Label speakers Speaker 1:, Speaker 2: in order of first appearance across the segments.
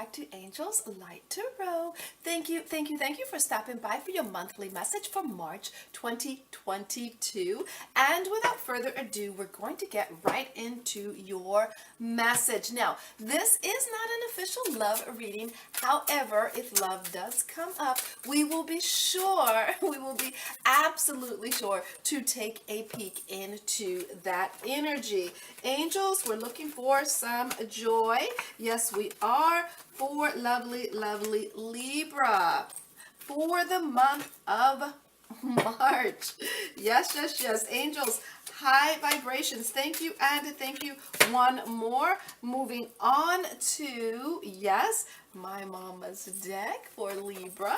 Speaker 1: back to Angels Light Tarot. Thank you for stopping by for your monthly message for March 2022. And without further ado, we're going to get right into your message. Now, this is not an official love reading. However, if love does come up, we will be absolutely sure to take a peek into that energy. Angels, we're looking for some joy. Yes, we are, for lovely, lovely Libra for the month of March. Yes. Angels, high vibrations. Thank you and thank you. One more. Moving on to, yes, my mama's deck for Libra.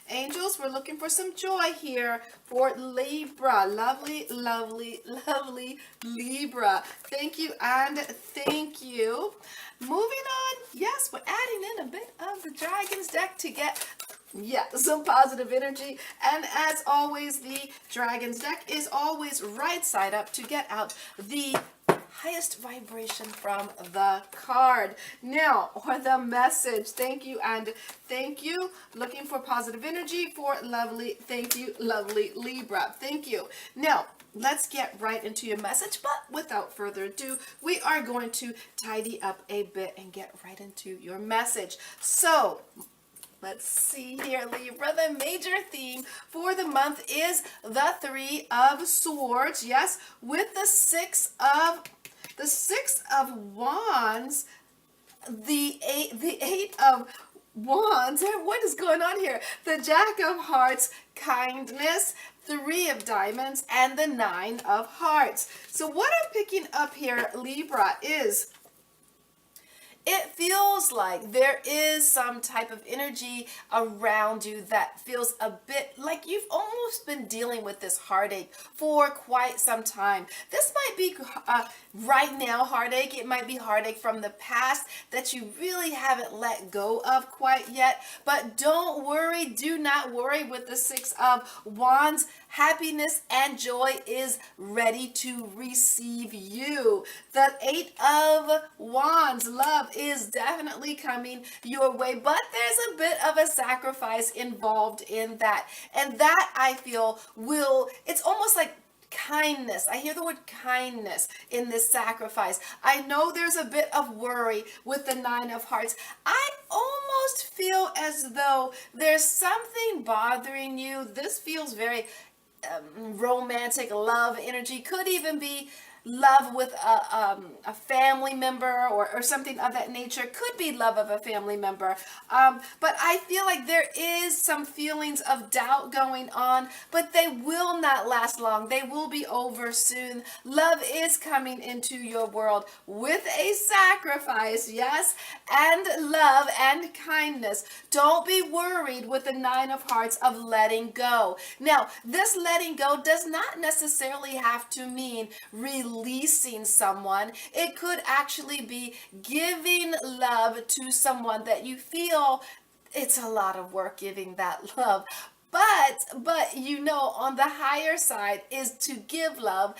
Speaker 1: Angels, we're looking for some joy here for Libra. Lovely, lovely, lovely Libra. Thank you and thank you. Moving on, yes, we're adding in a bit of the Dragon's deck to get, some positive energy. And as always, the Dragon's deck is always right side up to get out the highest vibration from the card. Now, or the message. Thank you and thank you. Looking for positive energy for lovely, thank you, lovely Libra. Thank you. Now, let's get right into your message, but without further ado, we are going to tidy up a bit and get right into your message. So, let's see here, Libra. The major theme for the month is the Three of Swords. Yes, with the Six of Wands, the Eight of Wands. What is going on here? The Jack of Hearts, kindness, Three of Diamonds, and the Nine of Hearts. So what I'm picking up here, Libra, is it feels like there is some type of energy around you that feels a bit like you've almost been dealing with this heartache for quite some time. This might be right now heartache. It might be heartache from the past that you really haven't let go of quite yet. But don't worry. Do not worry with the Six of Wands. Happiness and joy is ready to receive you. The Eight of Wands, love is definitely coming your way, but there's a bit of a sacrifice involved in that. And that, I feel, it's almost like kindness. I hear the word kindness in this sacrifice. I know there's a bit of worry with the Nine of Hearts. I almost feel as though there's something bothering you. This feels very romantic love energy. Could even be love with a family member or something of that nature. Could be love of a family member. But I feel like there is some feelings of doubt going on, but they will not last long. They will be over soon. Love is coming into your world with a sacrifice, yes, and love and kindness. Don't be worried with the Nine of Hearts of letting go. Now, this letting go does not necessarily have to mean releasing someone. It could actually be giving love to someone that you feel it's a lot of work giving that love. But on the higher side is to give love.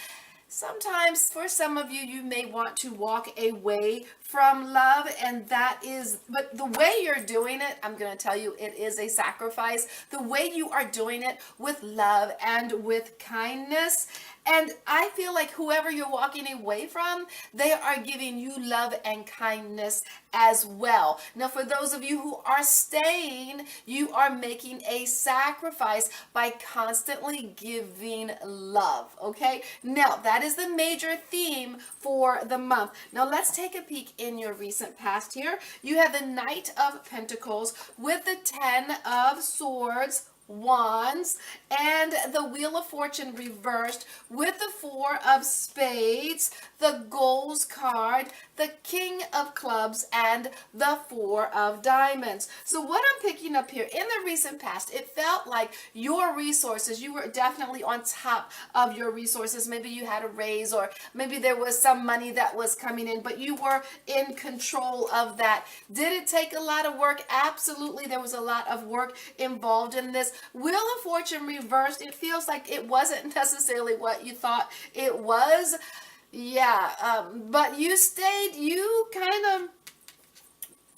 Speaker 1: Sometimes for some of you, you may want to walk away from love, and but the way you're doing it, I'm going to tell you, it is a sacrifice. The way you are doing it with love and with kindness. And I feel like whoever you're walking away from, they are giving you love and kindness as well. Now, for those of you who are staying, you are making a sacrifice by constantly giving love, okay? Now, that is the major theme for the month. Now, let's take a peek in your recent past here. You have the Knight of Pentacles with the Ten of Swords, Wands, and the Wheel of Fortune reversed with the Four of Spades, the Goals card, the King of Clubs, and the Four of Diamonds. So what I'm picking up here, in the recent past, it felt like your resources, you were definitely on top of your resources. Maybe you had a raise, or maybe there was some money that was coming in, but you were in control of that. Did it take a lot of work? Absolutely, there was a lot of work involved in this. Wheel of Fortune reversed, it feels like it wasn't necessarily what you thought it was. But you stayed, you kind of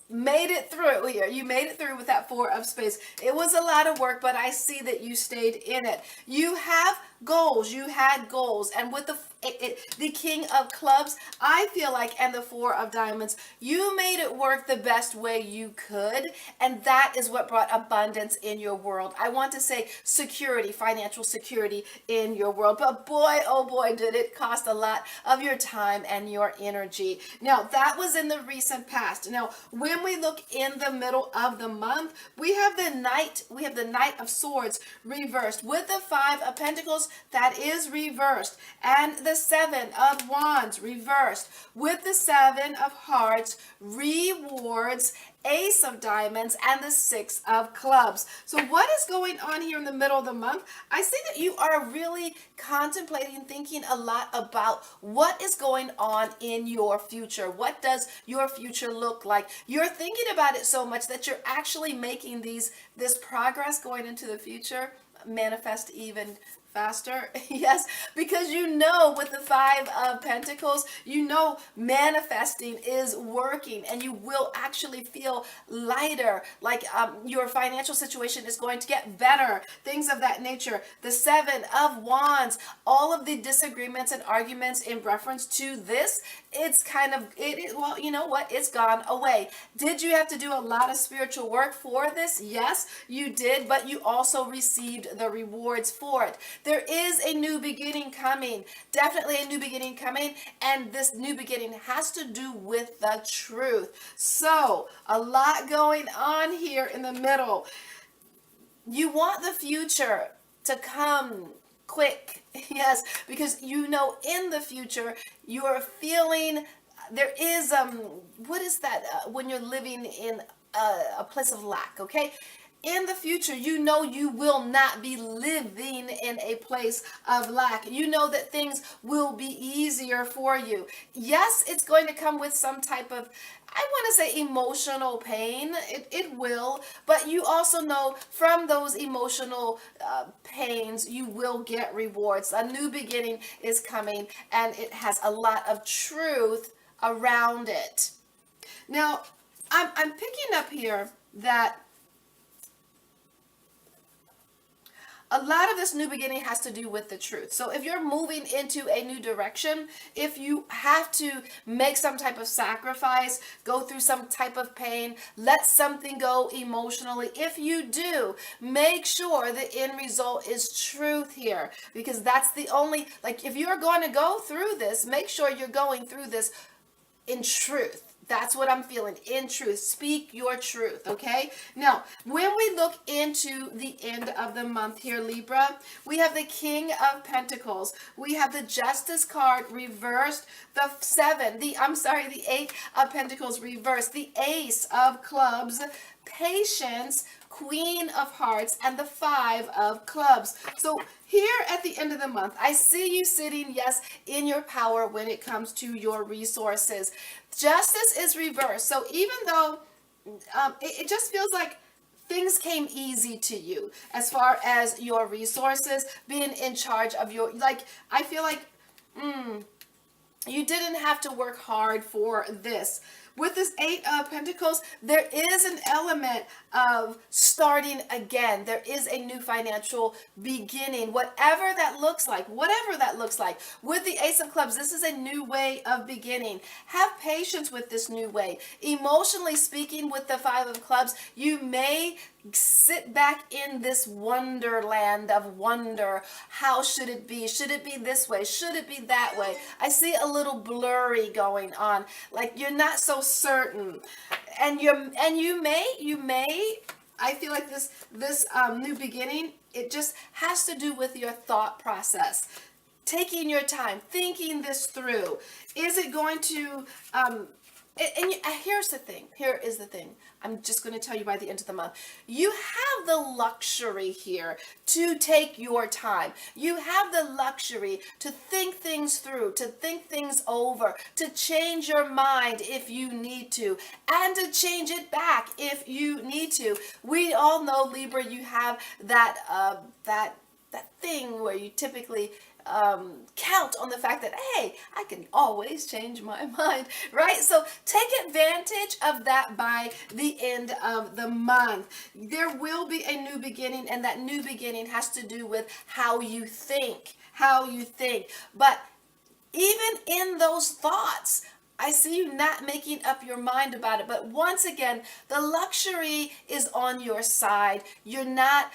Speaker 1: made it through here. You made it through with that Four of Spades. It was a lot of work, but I see that you stayed in it. You have goals. You had goals. And with the King of Clubs, I feel like, and the Four of Diamonds, you made it work the best way you could. And that is what brought abundance in your world. I want to say security, financial security in your world. But boy, oh boy, did it cost a lot of your time and your energy. Now, that was in the recent past. Now, when we look in the middle of the month, we have the Knight of Swords reversed with the Five of Pentacles that is reversed, and the Seven of Wands reversed with the Seven of Hearts, rewards, Ace of Diamonds, and the Six of Clubs. So what is going on here in the middle of the month? I see that you are really contemplating, thinking a lot about what is going on in your future. What does your future look like? You're thinking about it so much that you're actually making this progress going into the future manifest even faster. Yes, because you know with the Five of Pentacles, you know manifesting is working, and you will actually feel lighter, like your financial situation is going to get better, things of that nature. The Seven of Wands, all of the disagreements and arguments in reference to this, it's kind of, well, you know what, it's gone away. Did you have to do a lot of spiritual work for this? Yes, you did, but you also received the rewards for it. There is a new beginning coming, definitely a new beginning coming, and this new beginning has to do with the truth. So, a lot going on here in the middle. You want the future to come quick, yes, because you know in the future you're feeling there is, what is that, when you're living in a place of lack, okay? In the future, you know you will not be living in a place of lack. You know that things will be easier for you. Yes, it's going to come with some type of, I want to say, emotional pain. It will. But you also know from those emotional pains, you will get rewards. A new beginning is coming, and it has a lot of truth around it. Now, I'm picking up here that a lot of this new beginning has to do with the truth. So if you're moving into a new direction, if you have to make some type of sacrifice, go through some type of pain, let something go emotionally, if you do, make sure the end result is truth here. Because that's the only, like, if you're going to go through this, make sure you're going through this in truth. That's what I'm feeling, in truth. Speak your truth, okay? Now, when we look into the end of the month here, Libra, we have the King of Pentacles. We have the Justice card reversed, the Eight of Pentacles reversed, the Ace of Clubs, Patience, Queen of Hearts, and the Five of Clubs. So here at the end of the month, I see you sitting, yes, in your power when it comes to your resources. Justice is reversed. So even though it just feels like things came easy to you as far as your resources, being in charge of your, like, I feel like you didn't have to work hard for this. With this Eight of Pentacles, there is an element of starting again. There is a new financial beginning, whatever that looks like, With the Ace of Clubs, this is a new way of beginning. Have patience with this new way. Emotionally speaking, with the Five of Clubs, you may sit back in this wonderland of wonder. How should it be? Should it be this way? Should it be that way? I see a little blurry going on, like you're not so certain, and you may I feel like this new beginning, it just has to do with your thought process, taking your time, thinking this through. Is it going to here is the thing. I'm just going to tell you by the end of the month. You have the luxury here to take your time. You have the luxury to think things through, to think things over, to change your mind if you need to, and to change it back if you need to. We all know, Libra, you have that thing where you typically count on the fact that, hey, I can always change my mind, right? So take advantage of that by the end of the month. There will be a new beginning, and that new beginning has to do with how you think, But even in those thoughts, I see you not making up your mind about it. But once again, the luxury is on your side. You're not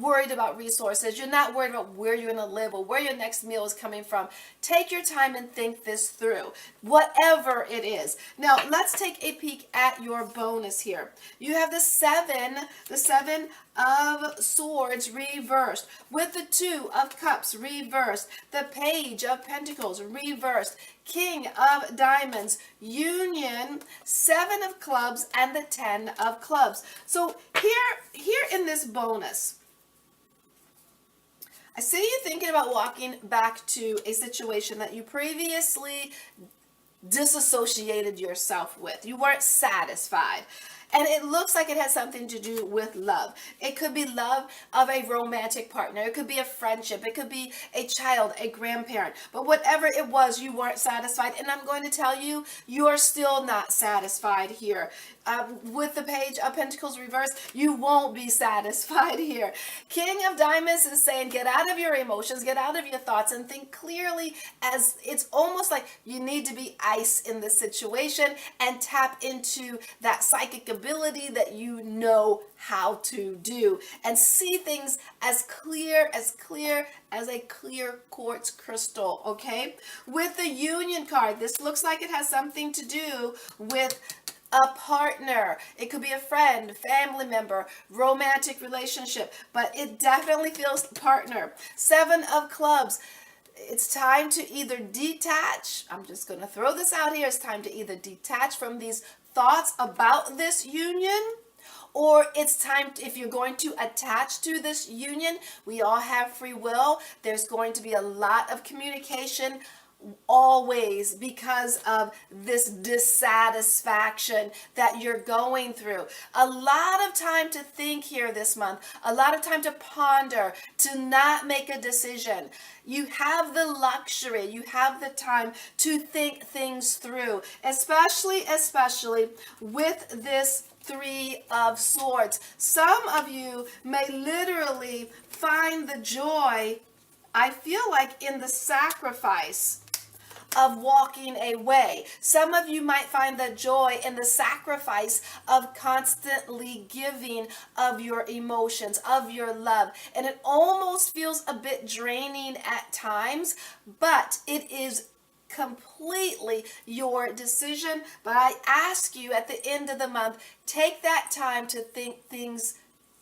Speaker 1: worried about resources. You're not worried about where you're going to live or where your next meal is coming from. Take your time and think this through, whatever it is. Now, let's take a peek at your bonus here. You have the seven of Swords reversed, with the Two of Cups reversed, the Page of Pentacles reversed, King of Diamonds, Union, Seven of Clubs, and the Ten of Clubs. So here in this bonus, I see you thinking about walking back to a situation that you previously disassociated yourself with. You weren't satisfied. And it looks like it has something to do with love. It could be love of a romantic partner. It could be a friendship. It could be a child, a grandparent. But whatever it was, you weren't satisfied. And I'm going to tell you, you're still not satisfied here. With the Page of Pentacles reversed, you won't be satisfied here. King of Diamonds is saying, get out of your emotions, get out of your thoughts, and think clearly, as it's almost like you need to be ice in this situation and tap into that psychic ability that you know how to do, and see things as clear as a clear quartz crystal, okay? With the Union card, this looks like it has something to do with a partner. It could be a friend, family member, romantic relationship, but it definitely feels partner. Seven of Clubs. It's time to either detach. I'm just going to throw this out here. It's time to either detach from these thoughts about this union, or it's time to, if you're going to attach to this union, we all have free will. There's going to be a lot of communication always because of this dissatisfaction that you're going through. A lot of time to think here this month, a lot of time to ponder, to not make a decision. You have the luxury, you have the time to think things through, especially with this Three of Swords. Some of you may literally find the joy, I feel like, in the sacrifice of walking away. Some of you might find the joy in the sacrifice of constantly giving of your emotions, of your love. And it almost feels a bit draining at times, but it is completely your decision. But I ask you at the end of the month, take that time to think things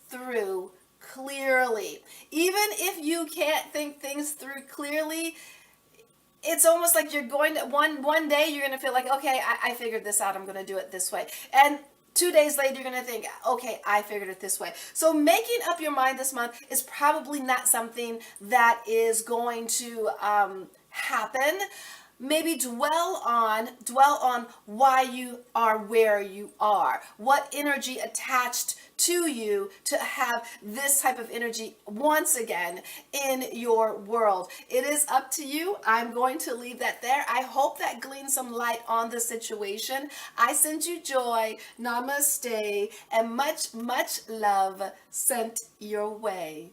Speaker 1: through clearly. Even if you can't think things through clearly, it's almost like you're going to, one day you're going to feel like, okay, I figured this out. I'm going to do it this way. And 2 days later, you're going to think, okay, I figured it this way. So making up your mind this month is probably not something that is going to happen. Maybe dwell on why you are where you are, what energy attached to you to have this type of energy once again in your world. It is up to you. I'm going to leave that there. I hope that gleans some light on the situation. I send you joy, namaste, and much love sent your way.